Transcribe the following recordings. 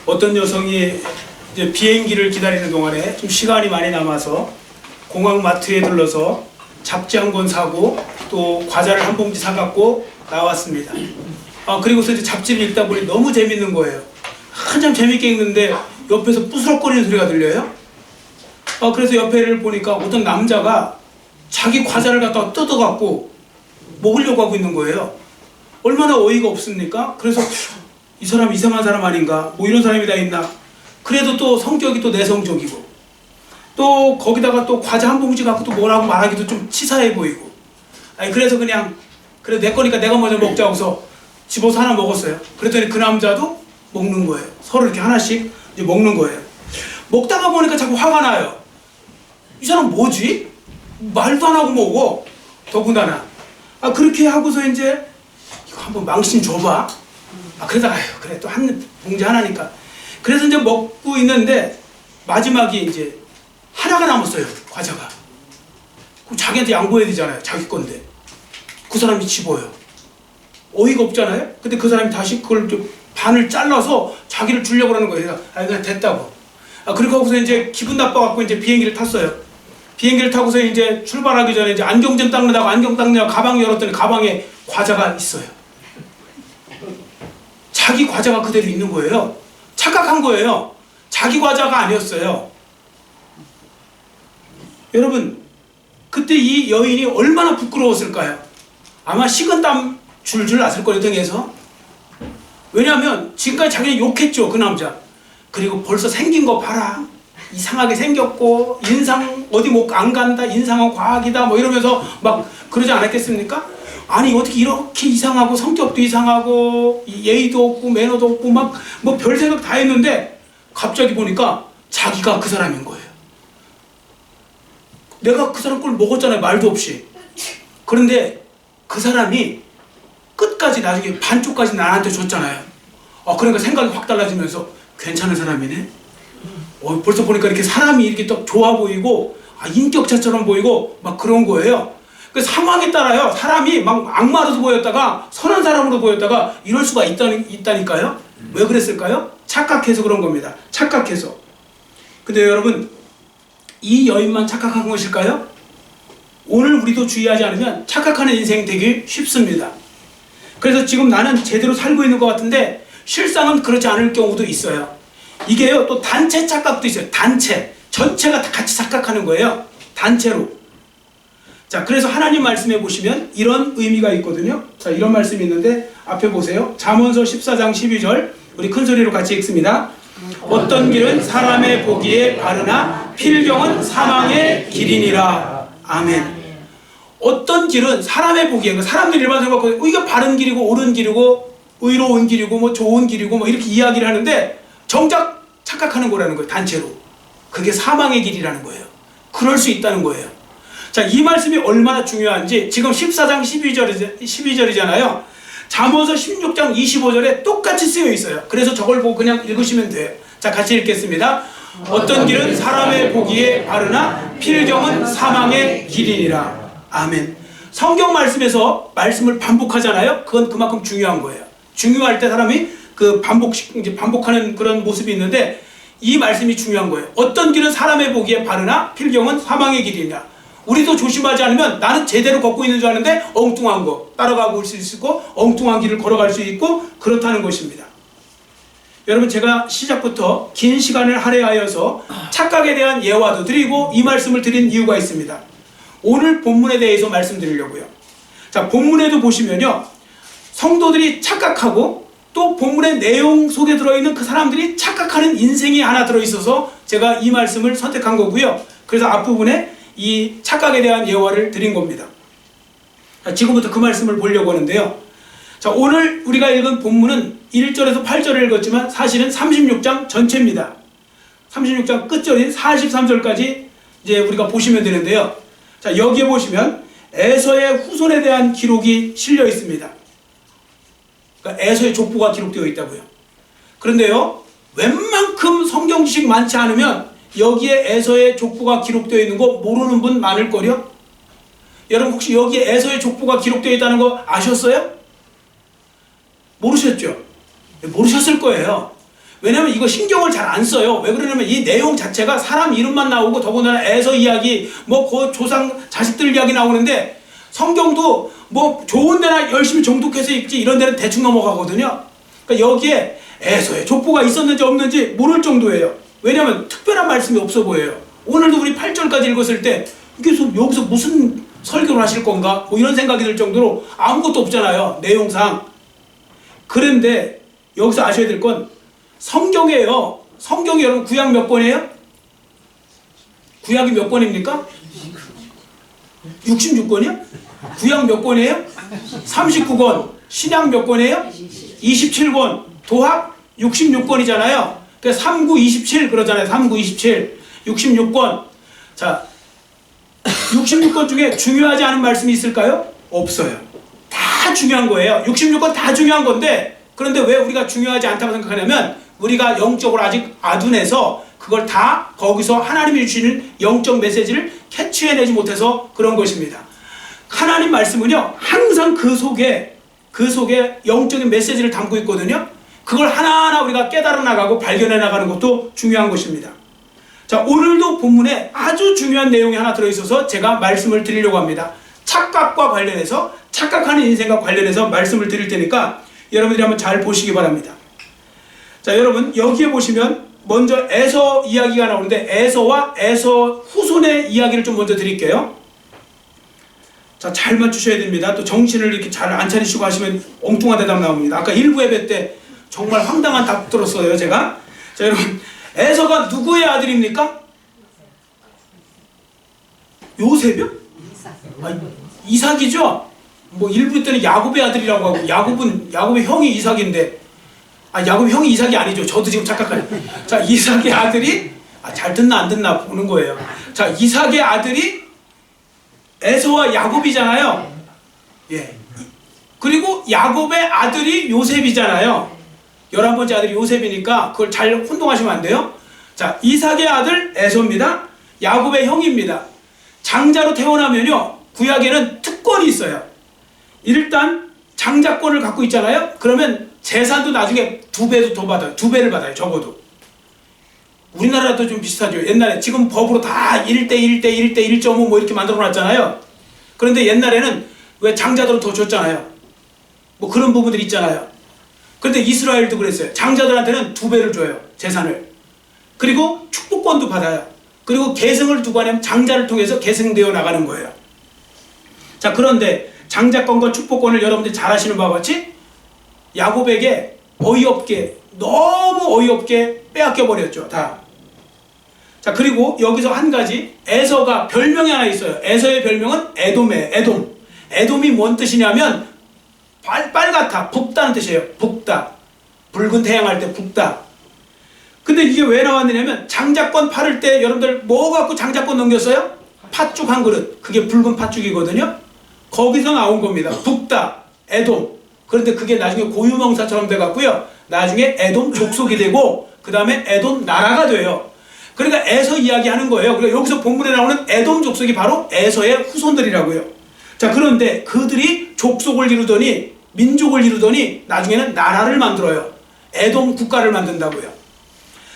어떤 여성이 이제 비행기를 기다리는 동안에 좀 시간이 많이 남아서 공항 마트에 들러서 잡지 한 권 사고 또 과자를 한 봉지 사갖고 나왔습니다. 그리고서 이제 잡지를 읽다 보니 너무 재밌는 거예요. 한참 재밌게 읽는데 옆에서 부스럭거리는 소리가 들려요. 그래서 옆에를 보니까 어떤 남자가 자기 과자를 갖다가 뜯어갖고 먹으려고 하고 있는 거예요. 얼마나 어이가 없습니까? 그래서 이 사람 이상한 사람 아닌가? 뭐 이런 사람이 다 있나? 그래도 또 성격이 또 내성적이고 또 거기다가 또 과자 한 봉지 갖고 또 뭐라고 말하기도 좀 치사해 보이고 그래서 그냥 그래 내 거니까 내가 먼저 먹자고 해서 집어서 하나 먹었어요. 그랬더니 그 남자도 먹는 거예요. 서로 이렇게 하나씩 이제 먹는 거예요. 먹다가 보니까 자꾸 화가 나요. 이 사람 뭐지? 말도 안 하고 먹어. 더군다나 그렇게 하고서 이제 이거 한번 망신 줘봐. 그러다가 그래 또 한 봉지 하나니까 그래서 이제 먹고 있는데 마지막에 이제 하나가 남았어요. 과자가. 그럼 자기한테 양보해야 되잖아요. 자기 건데. 그 사람이 집어요. 어이가 없잖아요. 근데 그 사람이 다시 그걸 좀 반을 잘라서 자기를 주려고 하는 거예요. 그냥 됐다고. 그리고 하고서 이제 기분 나빠갖고 이제 비행기를 탔어요. 비행기를 타고서 이제 출발하기 전에 이제 안경 좀 닦는다고 안경 닦느라고 가방 열었더니 가방에 과자가 있어요. 자기 과자가 그대로 있는 거예요. 착각한 거예요. 자기 과자가 아니었어요. 여러분, 그때 이 여인이 얼마나 부끄러웠을까요? 아마 식은땀 줄줄 났을 거예요, 등에서. 왜냐하면 지금까지 자기는 욕했죠, 그 남자. 그리고 벌써 생긴 거 봐라. 이상하게 생겼고 인상 어디 못 안 간다. 인상은 과학이다. 뭐 이러면서 막 그러지 않았겠습니까? 아니 어떻게 이렇게 이상하고 성격도 이상하고 예의도 없고 매너도 없고 막 뭐 별 생각 다 했는데 갑자기 보니까 자기가 그 사람인 거예요. 내가 그 사람 걸 먹었잖아요. 말도 없이. 그런데 그 사람이 끝까지 나중에 반쪽까지 나한테 줬잖아요. 그러니까 생각이 확 달라지면서 괜찮은 사람이네. 벌써 보니까 이렇게 사람이 이렇게 또 좋아 보이고 인격자처럼 보이고 막 그런 거예요. 그 상황에 따라요. 사람이 막 악마로 보였다가 선한 사람으로 보였다가 이럴 수가 있다니까요. 왜 그랬을까요? 착각해서 그런 겁니다. 착각해서. 근데 여러분 이 여인만 착각한 것일까요? 오늘 우리도 주의하지 않으면 착각하는 인생 되기 쉽습니다. 그래서 지금 나는 제대로 살고 있는 것 같은데 실상은 그렇지 않을 경우도 있어요. 이게요 또 단체 착각도 있어요. 단체 전체가 다 같이 착각하는 거예요. 단체로. 자, 그래서 하나님 말씀해 보시면 이런 의미가 있거든요. 자, 이런 말씀이 있는데 앞에 보세요. 잠언서 14장 12절 우리 큰 소리로 같이 읽습니다. 어떤 길은 사람의 보기에 바르나 필경은 사망의 길이니라. 아멘. 어떤 길은 사람의 보기에 사람들이 일반적으로 이게 바른 길이고 옳은 길이고 의로운 길이고 뭐 좋은 길이고 뭐 이렇게 이야기를 하는데 정작 착각하는 거라는 거예요. 단체로. 그게 사망의 길이라는 거예요. 그럴 수 있다는 거예요. 자, 이 말씀이 얼마나 중요한지 지금 14장 12절이잖아요. 잠언서 16장 25절에 똑같이 쓰여 있어요. 그래서 저걸 보고 그냥 읽으시면 돼요. 자, 같이 읽겠습니다. 어떤 길은 사람의 보기에 바르나 필경은 사망의 길이니라. 아멘. 성경 말씀에서 말씀을 반복하잖아요. 그건 그만큼 중요한 거예요. 중요할 때 사람이 그 반복하는 그런 모습이 있는데 이 말씀이 중요한 거예요. 어떤 길은 사람의 보기에 바르나 필경은 사망의 길이냐. 우리도 조심하지 않으면 나는 제대로 걷고 있는 줄 아는데 엉뚱한 거 따라가고 올 수 있고 엉뚱한 길을 걸어갈 수 있고 그렇다는 것입니다. 여러분 제가 시작부터 긴 시간을 할애하여서 착각에 대한 예화도 드리고 이 말씀을 드린 이유가 있습니다. 오늘 본문에 대해서 말씀드리려고요. 자, 본문에도 보시면요. 성도들이 착각하고 또 본문의 내용 속에 들어있는 그 사람들이 착각하는 인생이 하나 들어있어서 제가 이 말씀을 선택한 거고요. 그래서 앞부분에 이 착각에 대한 예화를 드린 겁니다. 자, 지금부터 그 말씀을 보려고 하는데요. 자, 오늘 우리가 읽은 본문은 1절에서 8절을 읽었지만 사실은 36장 전체입니다. 36장 끝절인 43절까지 이제 우리가 보시면 되는데요. 자, 여기에 보시면 에서의 후손에 대한 기록이 실려 있습니다. 그러니까 에서의 족보가 기록되어 있다고요. 그런데요, 웬만큼 성경 지식 많지 않으면 여기에 에서의 족보가 기록되어 있는 거 모르는 분 많을걸요? 여러분 혹시 여기에 에서의 족보가 기록되어 있다는 거 아셨어요? 모르셨죠? 모르셨을 거예요. 왜냐면 이거 신경을 잘 안 써요. 왜 그러냐면 이 내용 자체가 사람 이름만 나오고 더군다나 에서 이야기, 뭐 그 조상 자식들 이야기 나오는데 성경도 뭐 좋은 데나 열심히 정독해서 읽지 이런 데는 대충 넘어가거든요. 그러니까 여기에 에서의 족보가 있었는지 없는지 모를 정도예요. 왜냐면 특별한 말씀이 없어 보여요. 오늘도 우리 8절까지 읽었을 때 여기서 무슨 설교를 하실 건가? 뭐 이런 생각이 들 정도로 아무것도 없잖아요. 내용상. 그런데 여기서 아셔야 될 건 성경이에요. 성경이 여러분 구약 몇 권이에요? 구약이 몇 권입니까? 66권이요? 구약 몇 권이에요? 39권. 신약 몇 권이에요? 27권. 도합 66권이잖아요. 그러니까 39, 27 그러잖아요. 39, 27. 66권. 자, 66권 중에 중요하지 않은 말씀이 있을까요? 없어요. 다 중요한 거예요. 66권 다 중요한 건데, 그런데 왜 우리가 중요하지 않다고 생각하냐면 우리가 영적으로 아직 아둔해서 그걸 다 거기서 하나님이 주시는 영적 메시지를 캐치해내지 못해서 그런 것입니다. 하나님 말씀은요 항상 그 속에 영적인 메시지를 담고 있거든요. 그걸 하나하나 우리가 깨달아 나가고 발견해 나가는 것도 중요한 것입니다. 자, 오늘도 본문에 아주 중요한 내용이 하나 들어있어서 제가 말씀을 드리려고 합니다. 착각과 관련해서, 착각하는 인생과 관련해서 말씀을 드릴 테니까 여러분들이 한번 잘 보시기 바랍니다. 자, 여러분 여기에 보시면 먼저 에서 이야기가 나오는데 에서와 에서 후손의 이야기를 좀 먼저 드릴게요. 자, 잘 맞추셔야 됩니다. 또 정신을 이렇게 잘 안 차리시고 하시면 엉뚱한 대답 나옵니다. 아까 일부 예배 때 정말 황당한 답 들었어요, 제가. 자, 여러분 에서가 누구의 아들입니까? 요셉이요? 이삭이죠? 뭐 일부 때는 야곱의 아들이라고 하고 야곱의 형이 이삭인데, 야곱의 형이 이삭이 아니죠. 저도 지금 착각하네. 자, 이삭의 아들이 잘 듣나 안 듣나 보는 거예요. 자, 이삭의 아들이 에서와 야곱이잖아요. 예. 그리고 야곱의 아들이 요셉이잖아요. 11번째 아들이 요셉이니까 그걸 잘 혼동하시면 안 돼요. 자, 이삭의 아들 에서입니다. 야곱의 형입니다. 장자로 태어나면요 구약에는 특권이 있어요. 일단 장자권을 갖고 있잖아요. 그러면 재산도 나중에 2배도 더 받아요. 2배를 받아요. 적어도. 우리나라도 좀 비슷하죠. 옛날에 지금 법으로 다 1대 1대 1대 1.5 뭐 이렇게 만들어 놨잖아요. 그런데 옛날에는 왜 장자들은 더 줬잖아요. 뭐 그런 부분들이 있잖아요. 그런데 이스라엘도 그랬어요. 장자들한테는 2배를 줘요. 재산을. 그리고 축복권도 받아요. 그리고 계승을 두고 하면 장자를 통해서 계승되어 나가는 거예요. 자, 그런데 장자권과 축복권을 여러분들이 잘 아시는 바와 같이 야곱에게 너무 어이없게 빼앗겨 버렸죠. 다. 자, 그리고 여기서 한 가지, 에서가 별명이 하나 있어요. 에서의 별명은 에돔이에요. 에돔. 에돔이 뭔 뜻이냐면 빨갛다, 붓다는 뜻이에요. 붓다. 붉은 태양 할 때 붓다. 근데 이게 왜 나왔느냐면 장자권 팔을 때 여러분들 뭐 갖고 장자권 넘겼어요? 팥죽 한 그릇. 그게 붉은 팥죽이거든요. 거기서 나온 겁니다. 붓다, 에돔. 그런데 그게 나중에 고유명사처럼 돼갖고요. 나중에 에돔 족속이 되고 그 다음에 에돔 나라가 돼요. 그러니까 에서 이야기하는 거예요. 그러니까 여기서 본문에 나오는 에돔 족속이 바로 에서의 후손들이라고요. 자, 그런데 그들이 족속을 이루더니 민족을 이루더니 나중에는 나라를 만들어요. 에돔 국가를 만든다고요.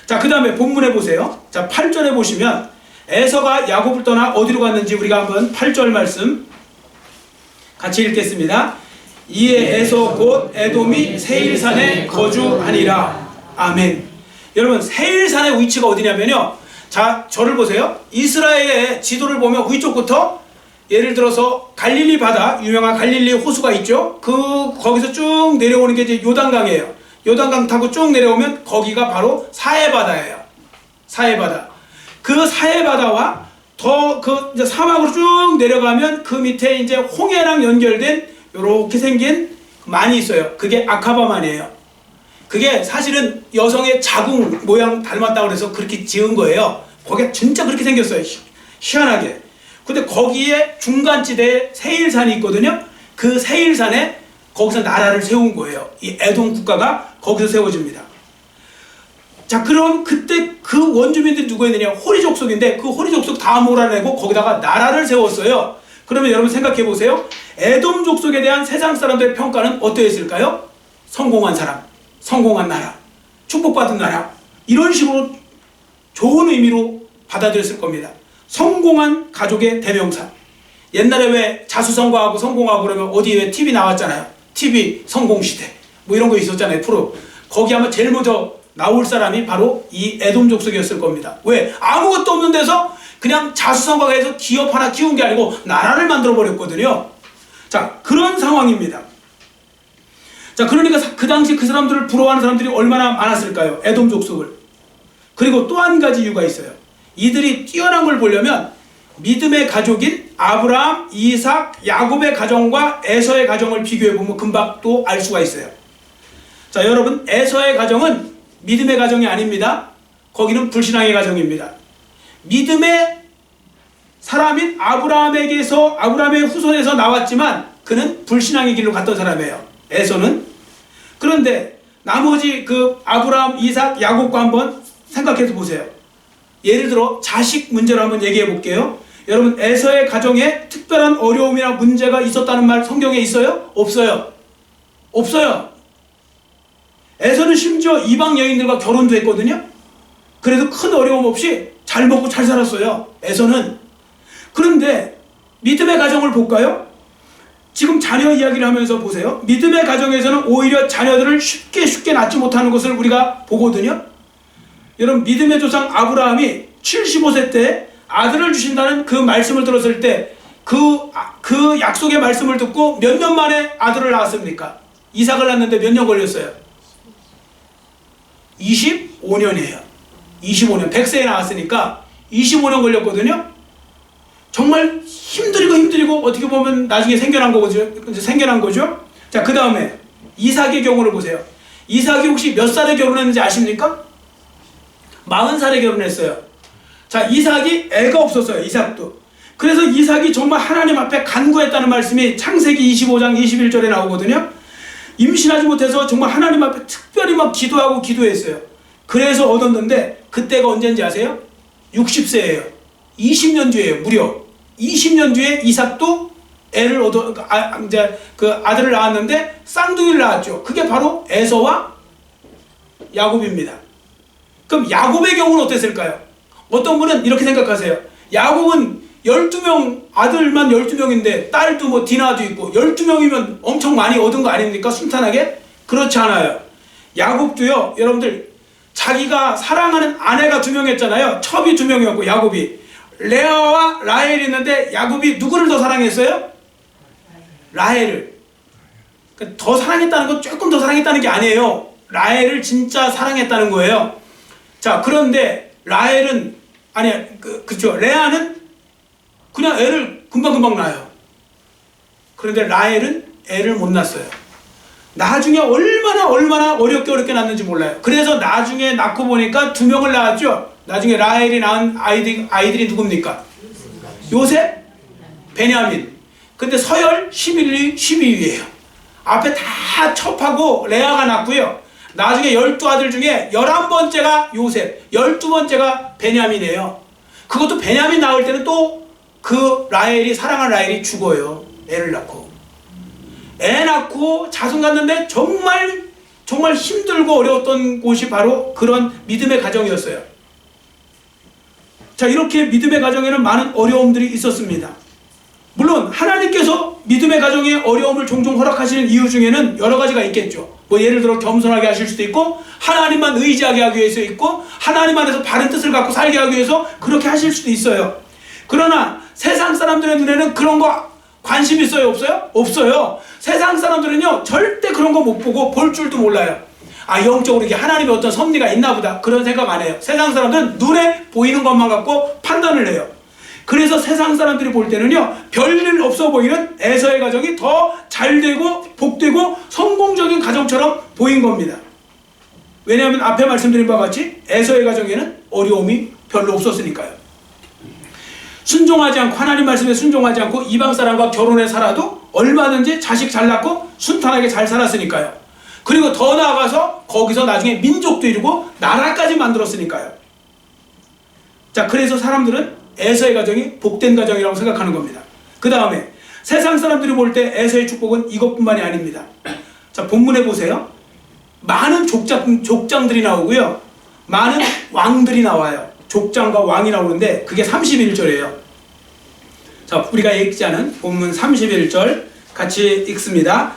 자, 그 다음에 본문에 보세요. 자, 8절에 보시면 에서가 야곱을 떠나 어디로 갔는지 우리가 한번 8절 말씀 같이 읽겠습니다. 이에 에서 곧 에돔이 세일산에 거주하니라. 아멘. 여러분, 세일산의 위치가 어디냐면요. 자, 저를 보세요. 이스라엘의 지도를 보면 위쪽부터 예를 들어서 갈릴리 바다, 유명한 갈릴리 호수가 있죠. 거기서 쭉 내려오는 게 이제 요단강이에요. 요단강 타고 쭉 내려오면 거기가 바로 사해바다예요. 사해바다. 그 사해바다와 이제 사막으로 쭉 내려가면 그 밑에 이제 홍해랑 연결된 요렇게 생긴 만이 있어요. 그게 아카바만이에요. 그게 사실은 여성의 자궁 모양 닮았다고 해서 그렇게 지은 거예요. 거기가 진짜 그렇게 생겼어요. 희한하게. 근데 거기에 중간지대에 세일산이 있거든요. 그 세일산에 거기서 나라를 세운 거예요. 이 에돔 국가가 거기서 세워집니다. 자, 그럼 그때 그 원주민들이 누구였느냐? 호리 족속인데 그 호리 족속 다 몰아내고 거기다가 나라를 세웠어요. 그러면 여러분 생각해 보세요. 에돔 족속에 대한 세상 사람들의 평가는 어떠했을까요? 성공한 사람, 성공한 나라, 축복받은 나라, 이런 식으로 좋은 의미로 받아들였을 겁니다. 성공한 가족의 대명사. 옛날에 왜 자수성가하고 성공하고 그러면 어디 왜 TV 나왔잖아요. TV 성공시대 뭐 이런 거 있었잖아요. 프로. 거기 아마 제일 먼저 나올 사람이 바로 이 에돔 족속이었을 겁니다. 왜? 아무것도 없는 데서 그냥 자수성가해서 기업 하나 키운 게 아니고 나라를 만들어 버렸거든요. 자, 그런 상황입니다. 자, 그러니까 그 당시 그 사람들을 부러워하는 사람들이 얼마나 많았을까요? 에돔 족속을. 그리고 또 한 가지 이유가 있어요. 이들이 뛰어난 걸 보려면 믿음의 가족인 아브라함, 이삭, 야곱의 가정과 에서의 가정을 비교해보면 금방 또 알 수가 있어요. 자, 여러분, 에서의 가정은 믿음의 가정이 아닙니다. 거기는 불신앙의 가정입니다. 믿음의 사람인 아브라함에게서, 아브라함의 후손에서 나왔지만 그는 불신앙의 길로 갔던 사람이에요. 에서는. 그런데 나머지 그 아브라함, 이삭, 야곱과 한번 생각해서 보세요. 예를 들어 자식 문제로 한번 얘기해 볼게요. 여러분, 에서의 가정에 특별한 어려움이나 문제가 있었다는 말 성경에 있어요? 없어요. 없어요. 에서는 심지어 이방 여인들과 결혼도 했거든요. 그래도 큰 어려움 없이 잘 먹고 잘 살았어요. 에서는. 그런데 믿음의 가정을 볼까요? 지금 자녀 이야기를 하면서 보세요. 믿음의 가정에서는 오히려 자녀들을 쉽게 낳지 못하는 것을 우리가 보거든요. 여러분, 믿음의 조상 아브라함이 75세 때 아들을 주신다는 그 말씀을 들었을 때 그 약속의 말씀을 듣고 몇 년 만에 아들을 낳았습니까? 이삭을 낳는데 몇 년 걸렸어요? 25년이에요. 25년. 100세에 나왔으니까 25년 걸렸거든요. 정말 힘들고 어떻게 보면 나중에 생겨난 거죠. 자, 그 다음에 이삭의 경우를 보세요. 이삭이 혹시 몇 살에 결혼했는지 아십니까? 40살에 결혼했어요. 자, 이삭이 애가 없었어요. 이삭도. 그래서 이삭이 정말 하나님 앞에 간구했다는 말씀이 창세기 25장 21절에 나오거든요. 임신하지 못해서 정말 하나님 앞에 특별히 막 기도했어요. 그래서 얻었는데 그때가 언제인지 아세요? 60세예요. 20년 뒤에요. 무려 20년 뒤에 이삭도 애를 아들을 낳았는데 쌍둥이를 낳았죠. 그게 바로 에서와 야곱입니다. 그럼 야곱의 경우는 어땠을까요? 어떤 분은 이렇게 생각하세요. 야곱은 12명, 아들만 12명인데 딸도 뭐 디나도 있고 12명이면 엄청 많이 얻은 거 아닙니까? 순탄하게? 그렇지 않아요. 야곱도요, 여러분들, 자기가 사랑하는 아내가 2명 했잖아요. 첩이 2명이었고 야곱이. 레아와 라헬이 있는데 야곱이 누구를 더 사랑했어요? 라헬을. 그러니까 더 사랑했다는 건 조금 더 사랑했다는 게 아니에요. 라헬을 진짜 사랑했다는 거예요. 자, 그런데 라헬은 그쵸. 레아는 그냥 애를 금방금방 낳아요. 그런데 라헬은 애를 못 낳았어요. 나중에 얼마나 어렵게 낳는지 몰라요. 그래서 나중에 낳고 보니까 2명을 낳았죠. 나중에 라헬이 낳은 아이들이 누굽니까? 요셉, 베냐민. 근데 서열 11위, 12위예요. 앞에 다 첩하고 레아가 낳고요. 나중에 12아들 중에 11번째가 요셉, 12번째가 베냐민이에요. 그것도 베냐민 낳을 때는 또 그 사랑하는 라헬이 죽어요. 애를 낳고. 애 낳고 자손 갖는데 정말 힘들고 어려웠던 곳이 바로 그런 믿음의 가정이었어요. 자, 이렇게 믿음의 가정에는 많은 어려움들이 있었습니다. 물론 하나님께서 믿음의 가정에 어려움을 종종 허락하시는 이유 중에는 여러 가지가 있겠죠. 뭐 예를 들어 겸손하게 하실 수도 있고, 하나님만 의지하게 하기 위해서 있고, 하나님 안에서 바른 뜻을 갖고 살게 하기 위해서 그렇게 하실 수도 있어요. 그러나 세상 사람들의 눈에는 그런 거 관심 있어요? 없어요? 없어요. 세상 사람들은요, 절대 그런 거 못 보고 볼 줄도 몰라요. 아, 영적으로 이게 하나님의 어떤 섭리가 있나 보다, 그런 생각 안 해요. 세상 사람들은 눈에 보이는 것만 갖고 판단을 해요. 그래서 세상 사람들이 볼 때는요, 별일 없어 보이는 에서의 가정이 더 잘되고 복되고 성공적인 가정처럼 보인 겁니다. 왜냐하면 앞에 말씀드린 바와 같이 에서의 가정에는 어려움이 별로 없었으니까요. 순종하지 않고, 하나님 말씀에 순종하지 않고 이방 사람과 결혼해 살아도 얼마든지 자식 잘 낳고 순탄하게 잘 살았으니까요. 그리고 더 나아가서 거기서 나중에 민족도 이루고 나라까지 만들었으니까요. 자, 그래서 사람들은 에서의 가정이 복된 가정이라고 생각하는 겁니다. 그 다음에 세상 사람들이 볼 때 에서의 축복은 이것뿐만이 아닙니다. 자, 본문에 보세요. 많은 족장들이 나오고요. 많은 왕들이 나와요. 족장과 왕이 나오는데 그게 31절이에요. 자, 우리가 읽지 않은 본문 31절 같이 읽습니다.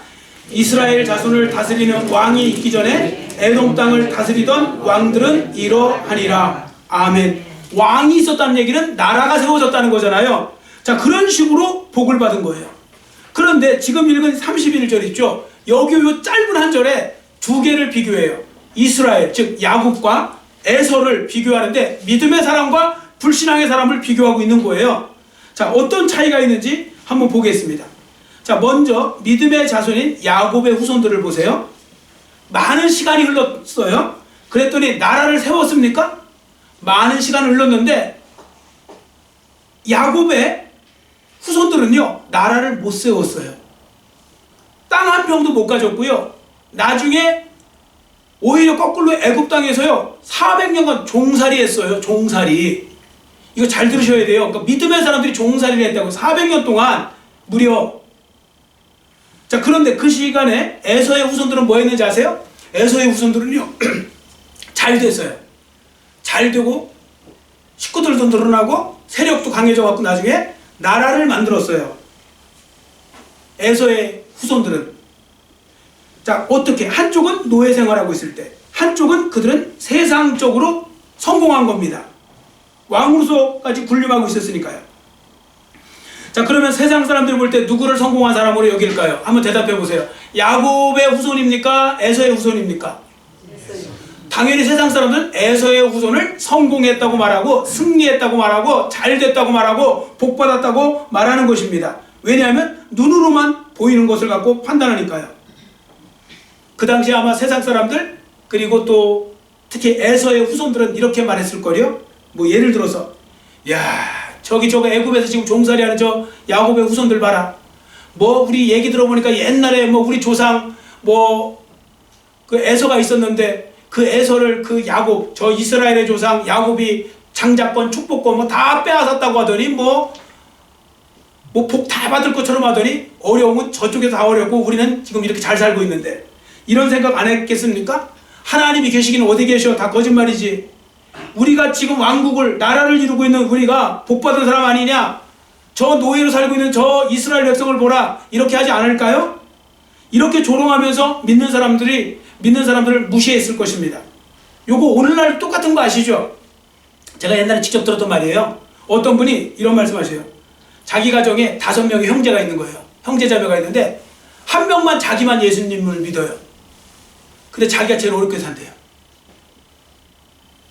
이스라엘 자손을 다스리는 왕이 있기 전에 에돔 땅을 다스리던 왕들은 이러하니라. 아멘. 왕이 있었다는 얘기는 나라가 세워졌다는 거잖아요. 자, 그런 식으로 복을 받은 거예요. 그런데 지금 읽은 31절 있죠. 여기 요 짧은 한 절에 두 개를 비교해요. 이스라엘, 즉 야곱과 에서를 비교하는데 믿음의 사람과 불신앙의 사람을 비교하고 있는 거예요. 자, 어떤 차이가 있는지 한번 보겠습니다. 자, 먼저 믿음의 자손인 야곱의 후손들을 보세요. 많은 시간이 흘렀어요. 그랬더니 나라를 세웠습니까? 많은 시간이 흘렀는데 야곱의 후손들은요, 나라를 못 세웠어요. 땅 한 평도 못 가졌고요. 나중에 오히려 거꾸로 애굽 땅에서요 400년간 종살이 했어요. 종살이. 이거 잘 들으셔야 돼요. 그러니까 믿음의 사람들이 종살이를 했다고. 400년 동안 무려. 자, 그런데 그 시간에 에서의 후손들은 뭐 했는지 아세요? 에서의 후손들은요 잘 됐어요. 잘 되고 식구들도 늘어나고 세력도 강해져 갖고 나중에 나라를 만들었어요. 에서의 후손들은. 자, 어떻게? 한쪽은 노예 생활하고 있을 때, 한쪽은 그들은 세상적으로 성공한 겁니다. 왕으로서까지 군림하고 있었으니까요. 자, 그러면 세상 사람들이 볼 때 누구를 성공한 사람으로 여길까요? 한번 대답해 보세요. 야곱의 후손입니까? 에서의 후손입니까? 당연히 세상 사람들은 에서의 후손을 성공했다고 말하고, 승리했다고 말하고, 잘 됐다고 말하고, 복받았다고 말하는 것입니다. 왜냐하면 눈으로만 보이는 것을 갖고 판단하니까요. 그 당시 아마 세상 사람들, 그리고 또 특히 에서의 후손들은 이렇게 말했을 거요. 뭐 예를 들어서, 야, 저거 애굽에서 지금 종살이하는 저 야곱의 후손들 봐라. 뭐 우리 얘기 들어보니까 옛날에 뭐 우리 조상 뭐 그 에서가 있었는데 그 에서를 그 야곱, 저 이스라엘의 조상 야곱이 장자권, 축복권 뭐 다 빼앗았다고 하더니 뭐 복 다 받을 것처럼 하더니 어려움은 저쪽에서 다 어렵고 우리는 지금 이렇게 잘 살고 있는데, 이런 생각 안 했겠습니까? 하나님이 계시기는 어디 계셔? 다 거짓말이지. 우리가 지금 왕국을, 나라를 이루고 있는 우리가 복받은 사람 아니냐? 저 노예로 살고 있는 저 이스라엘 백성을 보라. 이렇게 하지 않을까요? 이렇게 조롱하면서 믿는 사람들을 무시했을 것입니다. 요거 오늘날 똑같은 거 아시죠? 제가 옛날에 직접 들었던 말이에요. 어떤 분이 이런 말씀 하세요. 자기 가정에 5명의 형제가 있는 거예요. 형제자매가 있는데 한 명만 자기만 예수님을 믿어요. 근데 자기가 제일 어렵게 산대요.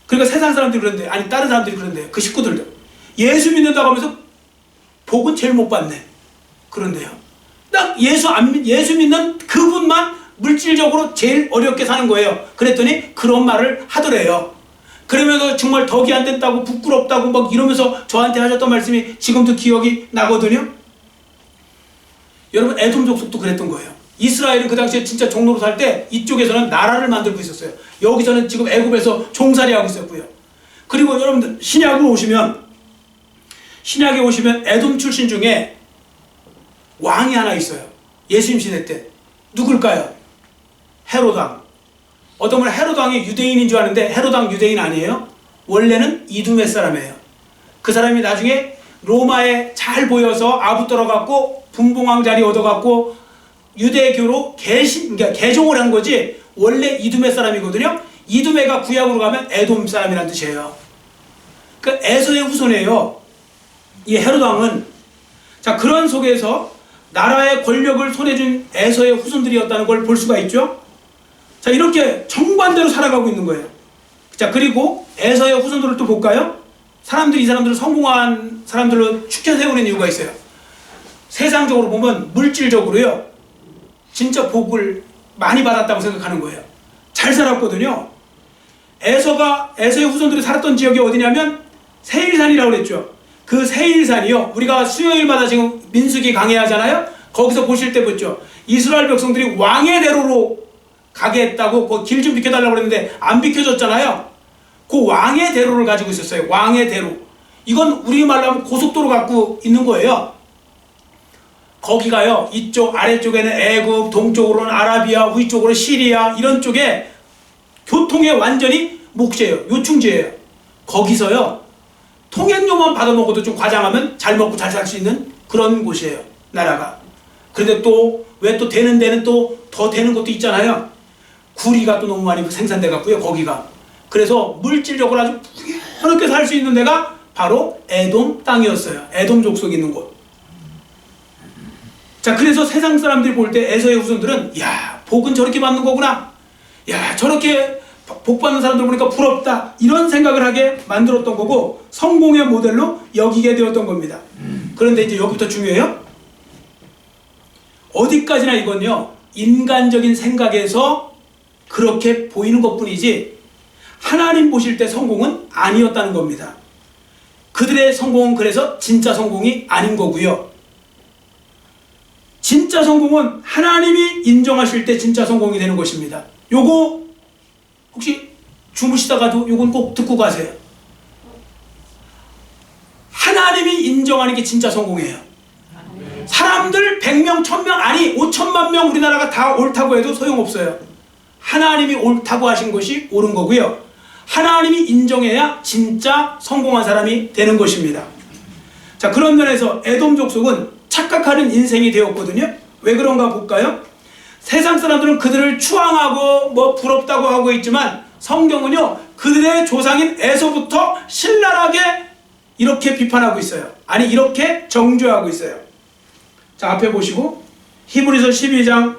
그러니까 세상 사람들이 그런데, 아니 다른 사람들이 그런데요. 그 식구들도 예수 믿는다고 하면서 복은 제일 못 받네. 그런데요, 딱 예수 믿는 그분만 물질적으로 제일 어렵게 사는 거예요. 그랬더니 그런 말을 하더래요. 그러면서 정말 덕이 안 됐다고, 부끄럽다고 막 이러면서 저한테 하셨던 말씀이 지금도 기억이 나거든요. 여러분, 에돔 족속도 그랬던 거예요. 이스라엘은 그 당시에 진짜 종로로 살 때 이쪽에서는 나라를 만들고 있었어요. 여기서는 지금 애굽에서 종살이하고 있었고요. 그리고 여러분들 신약에 오시면 에돔 출신 중에 왕이 하나 있어요. 예수님 시대 때. 누굴까요? 헤롯 왕. 어떤 분은 헤롯 왕이 유대인인 줄 아는데 헤롯 왕 유대인 아니에요. 원래는 이두메 사람이에요. 그 사람이 나중에 로마에 잘 보여서 아부 떨어갖고 분봉왕 자리 얻어갖고 유대교로 그러니까 개종을 한 거지, 원래 이두메 사람이거든요. 이두메가 구약으로 가면 에돔 사람이라는 뜻이에요. 그 에서의 후손이에요, 이 헤롯 왕은. 자, 그런 속에서 나라의 권력을 손에 쥔 에서의 후손들이었다는 걸 볼 수가 있죠. 자, 이렇게 정반대로 살아가고 있는 거예요. 자, 그리고 에서의 후손들을 또 볼까요? 사람들이 이 사람들을 성공한 사람들로 축켜 세우는 이유가 있어요. 세상적으로 보면 물질적으로요, 진짜 복을 많이 받았다고 생각하는 거예요. 잘 살았거든요. 에서의 후손들이 살았던 지역이 어디냐면 세일산이라고 그랬죠. 그 세일산이요, 우리가 수요일마다 지금 민수기 강해하잖아요. 거기서 보실 때 보죠. 이스라엘 백성들이 왕의 대로로 가게 했다고 그 길 좀 비켜달라고 그랬는데 안 비켜줬잖아요. 그 왕의 대로를 가지고 있었어요. 왕의 대로. 이건 우리말로 하면 고속도로 갖고 있는 거예요. 거기가요, 이쪽 아래쪽에는 애굽, 동쪽으로는 아라비아, 위쪽으로 시리아, 이런 쪽에 교통에 완전히 목재예요. 요충지예요. 거기서요, 통행료만 받아먹어도 좀 과장하면 잘 먹고 잘 살 수 있는 그런 곳이에요, 나라가. 그런데 또 왜 또 되는 데는 또 더 되는 것도 있잖아요. 구리가 또 너무 많이 생산돼 갖고요, 거기가. 그래서 물질적으로 아주 부유하게 살 수 있는 데가 바로 에돔 땅이었어요. 에돔 족속이 있는 곳. 자, 그래서 세상 사람들이 볼 때 에서의 후손들은, 야, 복은 저렇게 받는 거구나, 야, 저렇게 복 받는 사람들 보니까 부럽다, 이런 생각을 하게 만들었던 거고, 성공의 모델로 여기게 되었던 겁니다. 그런데 이제 여기부터 중요해요. 어디까지나 이건요, 인간적인 생각에서 그렇게 보이는 것뿐이지 하나님 보실 때 성공은 아니었다는 겁니다. 그들의 성공은 그래서 진짜 성공이 아닌 거고요. 진짜 성공은 하나님이 인정하실 때 진짜 성공이 되는 것입니다. 요거 혹시 주무시다가도 요건 꼭 듣고 가세요. 하나님이 인정하는 게 진짜 성공이에요. 사람들 100명, 1000명, 아니 5천만 명 우리나라가 다 옳다고 해도 소용없어요. 하나님이 옳다고 하신 것이 옳은 거고요. 하나님이 인정해야 진짜 성공한 사람이 되는 것입니다. 자, 그런 면에서 에돔 족속은 착각하는 인생이 되었거든요. 왜 그런가 볼까요? 세상 사람들은 그들을 추앙하고 뭐 부럽다고 하고 있지만 성경은요, 그들의 조상인 에서부터 신랄하게 이렇게 비판하고 있어요. 아니, 이렇게 정죄하고 있어요. 자, 앞에 보시고 히브리서 12장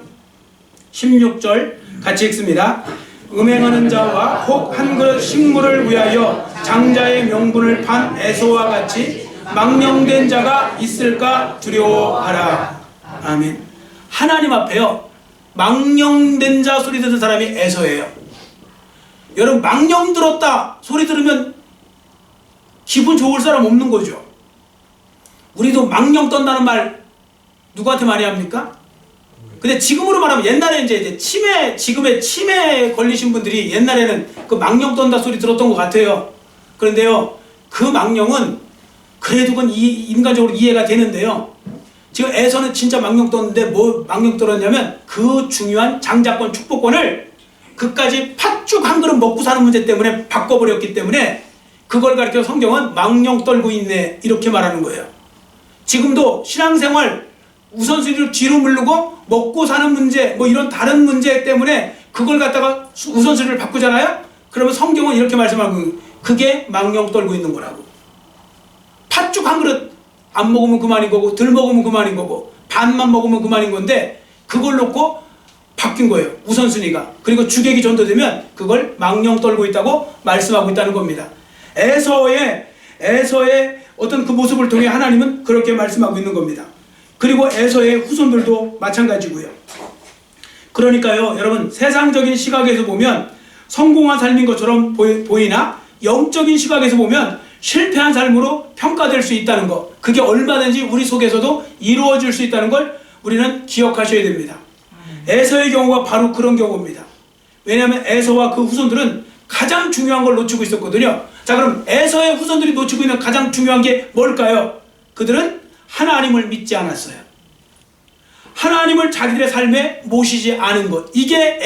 16절 같이 읽습니다. 음행하는 자와 혹 한 그릇 식물을 위하여 장자의 명분을 판 에서와 같이 망령된 자가 있을까 두려워하라. 아멘. 하나님 앞에요, 망령된 자 소리 듣는 사람이 에서예요. 여러분, 망령 들었다 소리 들으면 기분 좋을 사람 없는 거죠. 우리도 망령 떤다는 말 누구한테 많이 합니까? 근데 지금으로 말하면, 옛날에 이제 지금의 치매 걸리신 분들이 옛날에는 그 망령 떤다 소리 들었던 것 같아요. 그런데요, 그 망령은 그래도 그건 인간적으로 이해가 되는데요. 지금 에서는 진짜 망령 떴는데 뭐 망령 떨었냐면 그 중요한 장자권, 축복권을 그까지 팥죽 한 그릇 먹고 사는 문제 때문에 바꿔버렸기 때문에 그걸 가리켜 성경은 망령 떨고 있네, 이렇게 말하는 거예요. 지금도 신앙생활 우선순위를 뒤로 미루고 먹고 사는 문제, 뭐 이런 다른 문제 때문에 그걸 갖다가 우선순위를 바꾸잖아요. 그러면 성경은 이렇게 말씀하고, 그게 망령 떨고 있는 거라고. 팥죽 한 그릇 안 먹으면 그만인 거고, 덜 먹으면 그만인 거고, 반만 먹으면 그만인 건데 그걸 놓고 바뀐 거예요, 우선순위가. 그리고 주객이 전도되면 그걸 망령 떨고 있다고 말씀하고 있다는 겁니다. 에서의 어떤 그 모습을 통해 하나님은 그렇게 말씀하고 있는 겁니다. 그리고 에서의 후손들도 마찬가지고요. 그러니까요, 여러분, 세상적인 시각에서 보면 성공한 삶인 것처럼 보이나 영적인 시각에서 보면 실패한 삶으로 평가될 수 있다는 것, 그게 얼마든지 우리 속에서도 이루어질 수 있다는 걸 우리는 기억하셔야 됩니다. 에서의 경우가 바로 그런 경우입니다. 왜냐하면 에서와 그 후손들은 가장 중요한 걸 놓치고 있었거든요. 자, 그럼 에서의 후손들이 놓치고 있는 가장 중요한 게 뭘까요? 그들은 하나님을 믿지 않았어요. 하나님을 자기들의 삶에 모시지 않은 것, 이게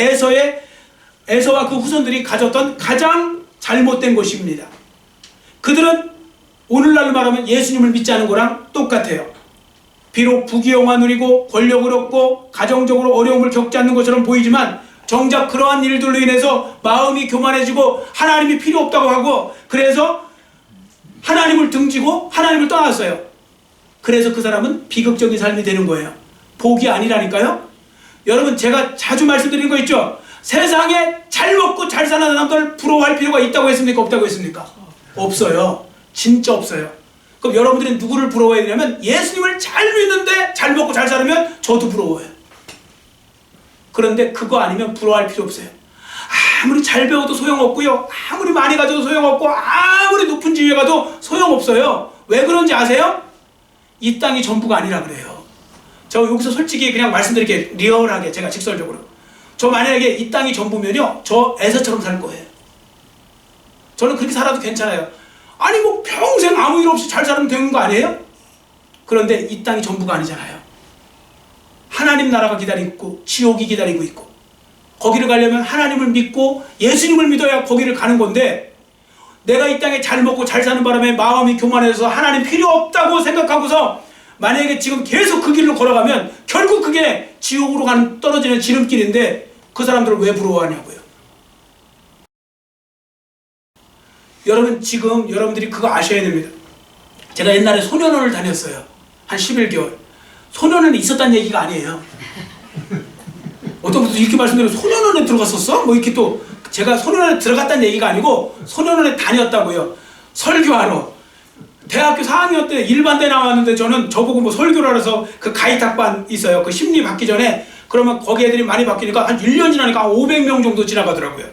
에서와 그 후손들이 가졌던 가장 잘못된 것입니다. 그들은 오늘날로 말하면 예수님을 믿지 않은 거랑 똑같아요. 비록 부귀영화 누리고 권력을 얻고 가정적으로 어려움을 겪지 않는 것처럼 보이지만 정작 그러한 일들로 인해서 마음이 교만해지고 하나님이 필요 없다고 하고, 그래서 하나님을 등지고 하나님을 떠났어요. 그래서 그 사람은 비극적인 삶이 되는 거예요. 복이 아니라니까요. 여러분, 제가 자주 말씀드리는 거 있죠. 세상에 잘 먹고 잘 사는 사람들 부러워할 필요가 있다고 했습니까? 없다고 했습니까? 없어요. 진짜 없어요. 그럼 여러분들은 누구를 부러워해야 되냐면, 예수님을 잘 믿는데 잘 먹고 잘 살면 저도 부러워요. 그런데 그거 아니면 부러워할 필요 없어요. 아무리 잘 배워도 소용없고요, 아무리 많이 가져도 소용없고, 아무리 높은 지위에 가도 소용없어요. 왜 그런지 아세요? 이 땅이 전부가 아니라 그래요. 저 여기서 솔직히 그냥 말씀드릴게요. 리얼하게, 제가 직설적으로. 저 만약에 이 땅이 전부면요, 저 에서처럼 살 거예요. 저는 그렇게 살아도 괜찮아요. 아니 뭐 평생 아무 일 없이 잘 살면 되는 거 아니에요? 그런데 이 땅이 전부가 아니잖아요. 하나님 나라가 기다리고 있고 지옥이 기다리고 있고, 거기를 가려면 하나님을 믿고 예수님을 믿어야 거기를 가는 건데, 내가 이 땅에 잘 먹고 잘 사는 바람에 마음이 교만해서 하나님 필요 없다고 생각하고서 만약에 지금 계속 그 길로 걸어가면 결국 그게 지옥으로 가는 떨어지는 지름길인데, 그 사람들을 왜 부러워하냐고요. 여러분, 지금 여러분들이 그거 아셔야 됩니다. 제가 옛날에 소년원을 다녔어요. 한 11개월. 소년원에 있었다는 얘기가 아니에요. 어떤 분들 이렇게 말씀드리면 소년원에 들어갔었어? 뭐 이렇게 또, 제가 소년원에 들어갔다는 얘기가 아니고 소년원에 다녔다고요. 설교하러. 대학교 4학년 때 일반대 나왔는데, 저는 저보고 뭐 설교를 해서 그 가이탁반 있어요. 그 심리 받기 전에, 그러면 거기 애들이 많이 바뀌니까 한 1년 지나니까 500명 정도 지나가더라고요.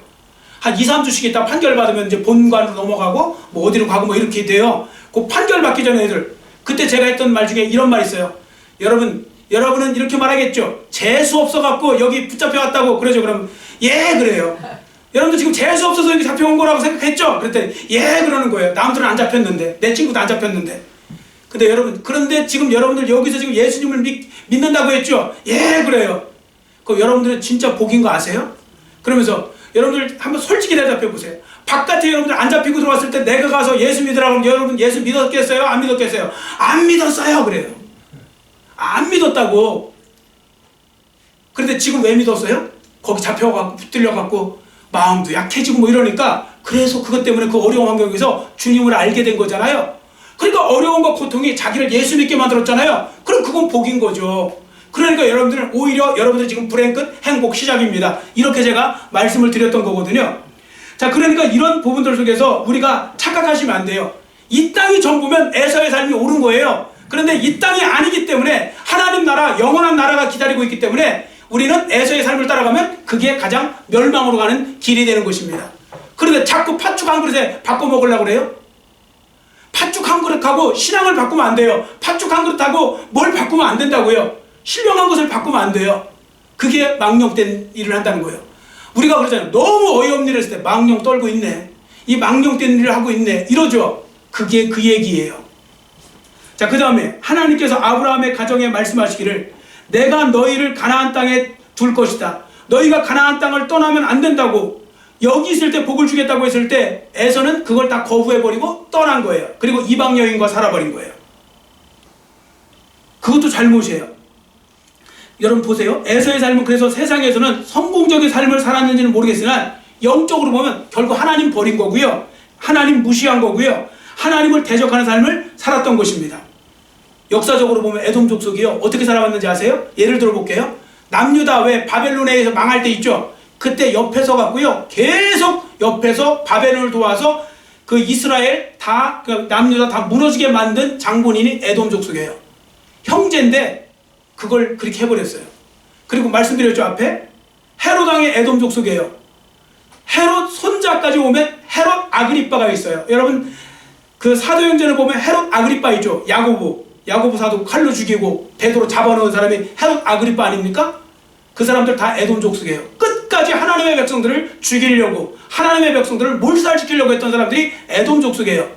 한 2, 3주씩 있다 판결 받으면 이제 본관으로 넘어가고 뭐 어디로 가고 뭐 이렇게 돼요. 그 판결 받기 전에 애들, 그때 제가 했던 말 중에 이런 말 있어요. 여러분은 이렇게 말하겠죠. 재수 없어갖고 여기 붙잡혀왔다고. 그러죠. 그럼 예 그래요. 여러분들 지금 재수 없어서 여기 잡혀온 거라고 생각했죠? 그랬더니 예 그러는 거예요. 남들은 안 잡혔는데, 내 친구도 안 잡혔는데. 근데 여러분, 그런데 지금 여러분들 여기서 지금 예수님을 믿는다고 했죠? 예 그래요. 그럼 여러분들은 진짜 복인 거 아세요? 그러면서 여러분들 한번 솔직히 대답해 보세요. 바깥에 여러분들 안 잡히고 들어왔을 때 내가 가서 예수 믿으라고 하면 여러분 예수 믿었겠어요? 안 믿었겠어요? 안 믿었어요. 그래요. 안 믿었다고. 그런데 지금 왜 믿었어요? 거기 잡혀갖고 붙들려갖고 마음도 약해지고 뭐 이러니까, 그래서 그것 때문에 그 어려운 환경에서 주님을 알게 된 거잖아요. 그러니까 어려움과 고통이 자기를 예수 믿게 만들었잖아요. 그럼 그건 복인 거죠. 그러니까 여러분들은 오히려 여러분들이 지금 불행 끝 행복 시작입니다. 이렇게 제가 말씀을 드렸던 거거든요. 자, 그러니까 이런 부분들 속에서 우리가 착각하시면 안 돼요. 이 땅이 전부면 에서의 삶이 옳은 거예요. 그런데 이 땅이 아니기 때문에, 하나님 나라, 영원한 나라가 기다리고 있기 때문에 우리는 에서의 삶을 따라가면 그게 가장 멸망으로 가는 길이 되는 것입니다. 그런데 자꾸 팥죽 한 그릇에 바꿔 먹으려고 그래요? 팥죽 한 그릇하고 신앙을 바꾸면 안 돼요. 팥죽 한 그릇하고 뭘 바꾸면 안 된다고요. 신령한 것을 바꾸면 안 돼요. 그게 망령된 일을 한다는 거예요. 우리가 그러잖아요. 너무 어이없는 일을 했을 때 망령 떨고 있네, 이 망령된 일을 하고 있네, 이러죠. 그게 그 얘기예요. 자, 그 다음에 하나님께서 아브라함의 가정에 말씀하시기를, 내가 너희를 가나안 땅에 둘 것이다. 너희가 가나안 땅을 떠나면 안 된다고, 여기 있을 때 복을 주겠다고 했을 때 에서는 그걸 다 거부해버리고 떠난 거예요. 그리고 이방 여인과 살아버린 거예요. 그것도 잘못이에요. 여러분 보세요. 에서의 삶은 그래서 세상에서는 성공적인 삶을 살았는지는 모르겠으나 영적으로 보면 결국 하나님 버린 거고요, 하나님 무시한 거고요, 하나님을 대적하는 삶을 살았던 것입니다. 역사적으로 보면 에돔 족속이요 어떻게 살아왔는지 아세요? 예를 들어 볼게요. 남유다 왜 바벨론에서 망할 때 있죠? 그때 옆에서 갔고요, 계속 옆에서 바벨론을 도와서 그 이스라엘 다, 그 남유다 다 무너지게 만든 장본인이 에돔 족속이에요. 형제인데 그걸 그렇게 해버렸어요. 그리고 말씀드렸죠 앞에, 헤롯 왕의 에돔 족속이에요. 헤롯 손자까지 오면 헤롯 아그리빠가 있어요. 여러분 그 사도행전을 보면 헤롯 아그리빠 있죠. 야고보 사도 칼로 죽이고 베드로 잡아놓은 사람이 헤롯 아그리빠 아닙니까? 그 사람들 다 에돔 족속이에요. 끝까지 하나님의 백성들을 죽이려고, 하나님의 백성들을 몰살시키려고 했던 사람들이 에돔 족속이에요.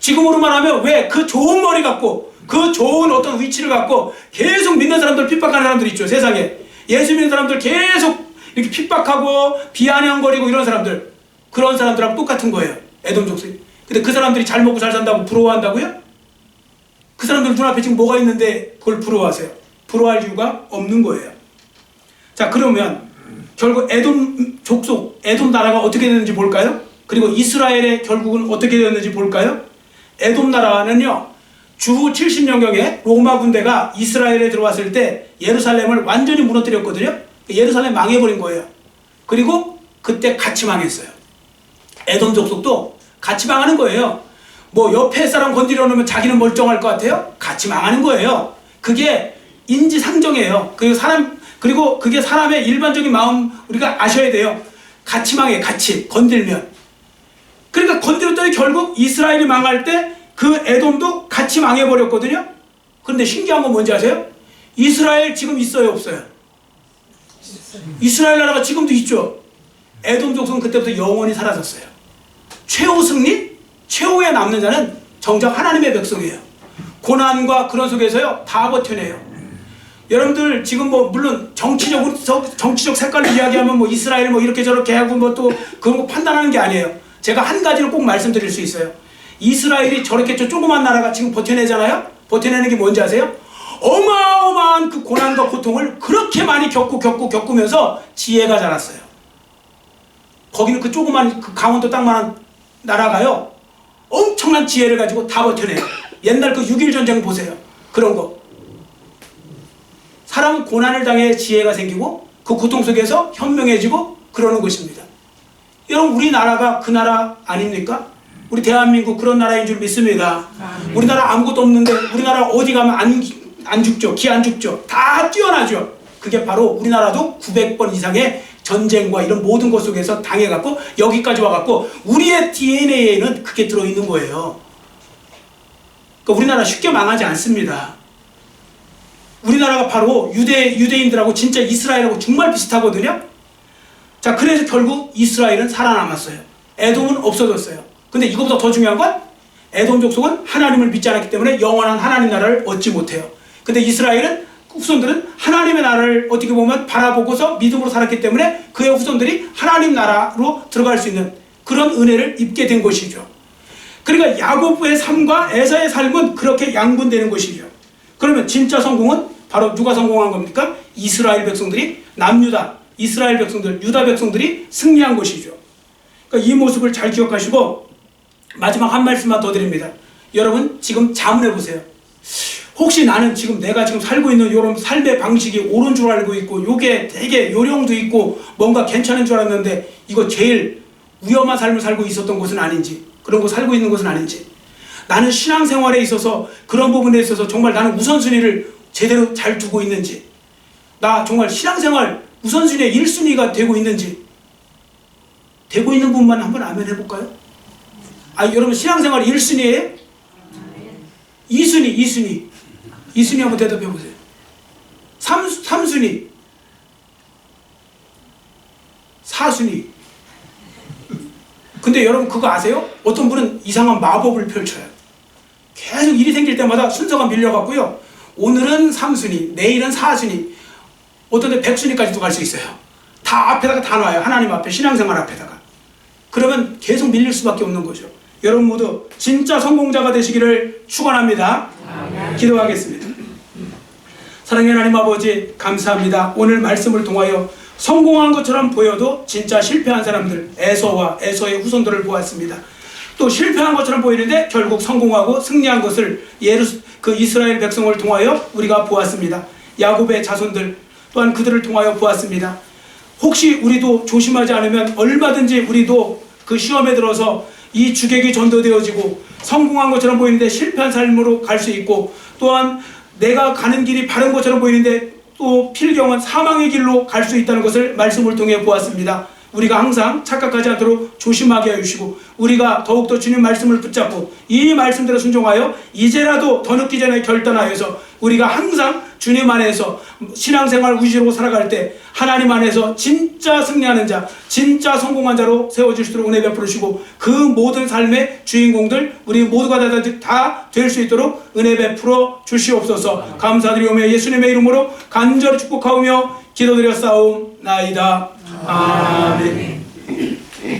지금으로 말하면 왜 그 좋은 머리 갖고 그 좋은 어떤 위치를 갖고 계속 믿는 사람들 핍박하는 사람들 있죠. 세상에 예수 믿는 사람들 계속 이렇게 핍박하고 비아냥거리고 이런 사람들, 그런 사람들하고 똑같은 거예요. 에돔 족속. 근데 그 사람들이 잘 먹고 잘 산다고 부러워한다고요? 그 사람들 눈앞에 지금 뭐가 있는데 그걸 부러워하세요? 부러워할 이유가 없는 거예요. 자, 그러면 결국 에돔 족속, 에돔 나라가 어떻게 됐는지 볼까요? 그리고 이스라엘의 결국은 어떻게 되었는지 볼까요? 에돔 나라는요, 주후 70년경에 로마 군대가 이스라엘에 들어왔을 때 예루살렘을 완전히 무너뜨렸거든요. 예루살렘 망해버린 거예요. 그리고 그때 같이 망했어요. 에돔 족속도 같이 망하는 거예요. 뭐 옆에 사람 건드려 놓으면 자기는 멀쩡할 것 같아요? 같이 망하는 거예요. 그게 인지상정이에요. 그리고 그게 사람의 일반적인 마음, 우리가 아셔야 돼요. 같이 망해, 같이 건들면. 그러니까 건드렸더니 결국 이스라엘이 망할 때 그 에돔도 같이 망해버렸거든요. 그런데 신기한 건 뭔지 아세요? 이스라엘 지금 있어요, 없어요? 이스라엘 나라가 지금도 있죠. 에돔 족속은 그때부터 영원히 사라졌어요. 최후 승리? 최후에 남는 자는 정작 하나님의 백성이에요. 고난과 그런 속에서요 다 버텨내요. 여러분들 지금 뭐 물론 정치적 색깔을 이야기하면 뭐 이스라엘 뭐 이렇게 저렇게 하고 뭐 또 그런 거 판단하는 게 아니에요. 제가 한 가지를 꼭 말씀드릴 수 있어요. 이스라엘이 저렇게 저 조그만 나라가 지금 버텨내잖아요. 버텨내는 게 뭔지 아세요? 어마어마한 그 고난과 고통을 그렇게 많이 겪으면서 지혜가 자랐어요. 거기는 그 조그만 그 강원도 땅만한 나라가요, 엄청난 지혜를 가지고 다 버텨내요. 옛날 그 6.1 전쟁 보세요. 그런 거. 사람은 고난을 당해 지혜가 생기고 그 고통 속에서 현명해지고 그러는 것입니다. 여러분, 우리나라가 그 나라 아닙니까? 우리 대한민국 그런 나라인 줄 믿습니다. 우리나라 아무것도 없는데 우리나라 어디 가면 안 죽죠. 기 안 죽죠. 다 뛰어나죠. 그게 바로 우리나라도 900번 이상의 전쟁과 이런 모든 것 속에서 당해갖고 여기까지 와갖고 우리의 DNA에는 그게 들어있는 거예요. 그러니까 우리나라 쉽게 망하지 않습니다. 우리나라가 바로 유대인들하고 진짜 이스라엘하고 정말 비슷하거든요. 자, 그래서 결국 이스라엘은 살아남았어요. 에돔은 없어졌어요. 근데 이거보다 더 중요한 건 에돔 족속은 하나님을 믿지 않았기 때문에 영원한 하나님 나라를 얻지 못해요. 근데 이스라엘은 후손들은 하나님의 나라를 어떻게 보면 바라보고서 믿음으로 살았기 때문에 그의 후손들이 하나님 나라로 들어갈 수 있는 그런 은혜를 입게 된 것이죠. 그러니까 야곱의 삶과 에사의 삶은 그렇게 양분되는 것이죠. 그러면 진짜 성공은 바로 누가 성공한 겁니까? 이스라엘 백성들이, 남유다 이스라엘 백성들, 유다 백성들이 승리한 것이죠. 그러니까 이 모습을 잘 기억하시고 마지막 한 말씀만 더 드립니다. 여러분 지금 자문해 보세요. 혹시 나는 지금 내가 지금 살고 있는 이런 삶의 방식이 옳은 줄 알고 있고 요게 되게 요령도 있고 뭔가 괜찮은 줄 알았는데 이거 제일 위험한 삶을 살고 있었던 것은 아닌지, 그런 거 살고 있는 것은 아닌지, 나는 신앙생활에 있어서 그런 부분에 있어서 정말 나는 우선순위를 제대로 잘 두고 있는지, 나 정말 신앙생활 우선순위의 1순위가 되고 있는지, 되고 있는 분만 한번 아멘 해볼까요? 여러분 신앙생활 1순위예요? 2순위 한번 대답해보세요. 3순위 4순위. 근데 여러분 그거 아세요? 어떤 분은 이상한 마법을 펼쳐요. 계속 일이 생길 때마다 순서가 밀려갖고요, 오늘은 3순위, 내일은 4순위, 어떤 데 100순위까지도 갈 수 있어요. 다 앞에다가 다 놔요. 하나님 앞에, 신앙생활 앞에다가. 그러면 계속 밀릴 수밖에 없는 거죠. 여러분 모두 진짜 성공자가 되시기를 축원합니다. 기도하겠습니다. 사랑의 하나님 아버지, 감사합니다. 오늘 말씀을 통하여 성공한 것처럼 보여도 진짜 실패한 사람들, 에서와 에서의 후손들을 보았습니다. 또 실패한 것처럼 보이는데 결국 성공하고 승리한 것을 그 이스라엘 백성을 통하여 우리가 보았습니다. 야곱의 자손들 또한 그들을 통하여 보았습니다. 혹시 우리도 조심하지 않으면 얼마든지 우리도 그 시험에 들어서 이 주객이 전도되어지고 성공한 것처럼 보이는데 실패한 삶으로 갈 수 있고, 또한 내가 가는 길이 바른 것처럼 보이는데 또 필경은 사망의 길로 갈 수 있다는 것을 말씀을 통해 보았습니다. 우리가 항상 착각하지 않도록 조심하게 해주시고, 우리가 더욱더 주님 말씀을 붙잡고 이 말씀대로 순종하여 이제라도 더 늦기 전에 결단하여서 우리가 항상 주님 안에서 신앙생활 위주로 살아갈 때 하나님 안에서 진짜 승리하는 자, 진짜 성공한 자로 세워주시도록 은혜 베풀으시고, 그 모든 삶의 주인공들 우리 모두가 다 될 수 있도록 은혜 베풀어 주시옵소서. 감사드리오며 예수님의 이름으로 간절히 축복하오며 기도드렸사옵나이다. 아멘.